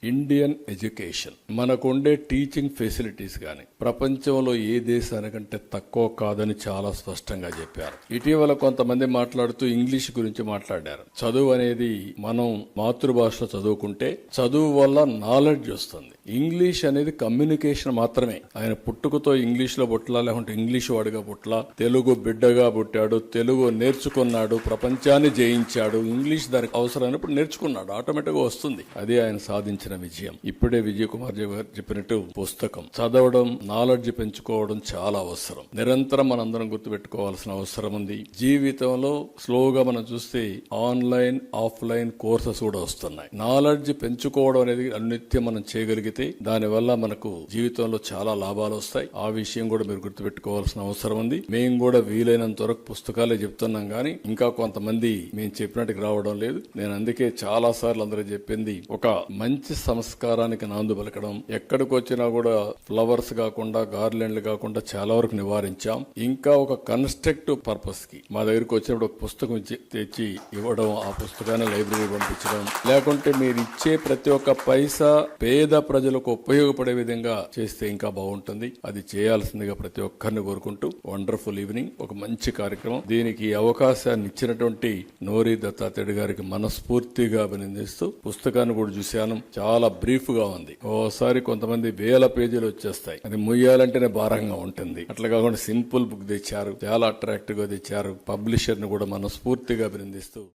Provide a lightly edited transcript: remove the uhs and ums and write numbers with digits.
Indian education మనకుండే teaching facilities గాని ప్రపంచంలో ఏ దేశానికంటే తక్కువ కాదని చాలా స్పష్టంగా చెప్పారు. ఇటీవల కొంతమంది మాట్లాడుతూ ఇంగ్లీష్ గురించి మాట్లాడారు. చదువు అనేది మనం మాతృభాషలో చదువుకుంటే చదువు వల్ల నాలెడ్జ్ వస్తుంది. ఇంగ్లీష్ అనేది కమ్యూనికేషన్ మాత్రమే. ఆయన పుట్టుకతో ఇంగ్లీష్ లో పుట్టలా, లేకుంటే ఇంగ్లీష్ వాడిగా పుట్టలా, తెలుగు బిడ్డగా పుట్టాడు, తెలుగు నేర్చుకున్నాడు, ప్రపంచాన్ని జయించాడు. ఇంగ్లీష్ దానికి అవసరమైనప్పుడు నేర్చుకున్నాడు, ఆటోమేటిక్ గా వస్తుంది. అది ఆయన సాధించిన విజయం. ఇప్పుడే విజయ్ కుమార్ గారు చెప్పినట్టు పుస్తకం చదవడం, నాలెడ్జ్ పెంచుకోవడం చాలా అవసరం. నిరంతరం మనందరం గుర్తుపెట్టుకోవాల్సిన అవసరం ఉంది. జీవితంలో స్లోగా మనం చూస్తే ఆన్లైన్ ఆఫ్లైన్ కోర్సెస్ కూడా వస్తున్నాయి. నాలెడ్జ్ పెంచుకోవడం అనేది నిత్యం మనం చేయగలిగితే దానివల్ల మనకు జీవితంలో చాలా లాభాలు వస్తాయి. ఆ విషయం కూడా మీరు గుర్తుపెట్టుకోవాల్సిన అవసరం ఉంది. మేము కూడా వీలైనంత వరకు పుస్తకాలే చెప్తున్నాం గానీ ఇంకా కొంతమంది మేము చెప్పినట్టుకు రావడం లేదు. నేను అందుకే చాలా సార్లు అందరూ చెప్పింది, ఒక మంచి సంస్కారానికి నాందు పలకడం. ఎక్కడికి వచ్చినా కూడా ఫ్లవర్స్ కాకుండా, గార్లెండ్లు కాకుండా చాలా వరకు నివారించాం. ఇంకా ఒక కన్స్ట్రక్టివ్ పర్పస్ కి మా దగ్గరికి వచ్చినప్పుడు ఒక పుస్తకం తెచ్చి ఇవ్వడం, ఆ పుస్తకాన్ని లైబ్రరీ పంపించడం, లేకుంటే మీరు ఇచ్చే ప్రతి ఒక్క పైసా పేద ప్రజలకు ఉపయోగపడే విధంగా చేస్తే ఇంకా బాగుంటుంది. అది చేయాల్సిందిగా ప్రతి ఒక్కరిని కోరుకుంటూ వండర్ఫుల్ ఈవినింగ్, ఒక మంచి కార్యక్రమం. దీనికి అవకాశాన్ని ఇచ్చినటువంటి నోరి దత్తాత్రేయ గారికి మనస్ఫూర్తిగా అభినందిస్తూ పుస్తకాన్ని కూడా చూశాను. చాలా బ్రీఫ్ గా ఉంది. ఓసారి కొంతమంది వేల పేజీలు వచ్చేస్తాయి, అది ముయ్యాలంటేనే భారంగా ఉంటుంది. అట్లా కాకుండా సింపుల్ బుక్ తెచ్చారు, చాలా అట్రాక్టివ్ గా తెచ్చారు. పబ్లిషర్ ని కూడా మనస్ఫూర్తిగా అభినందిస్తూ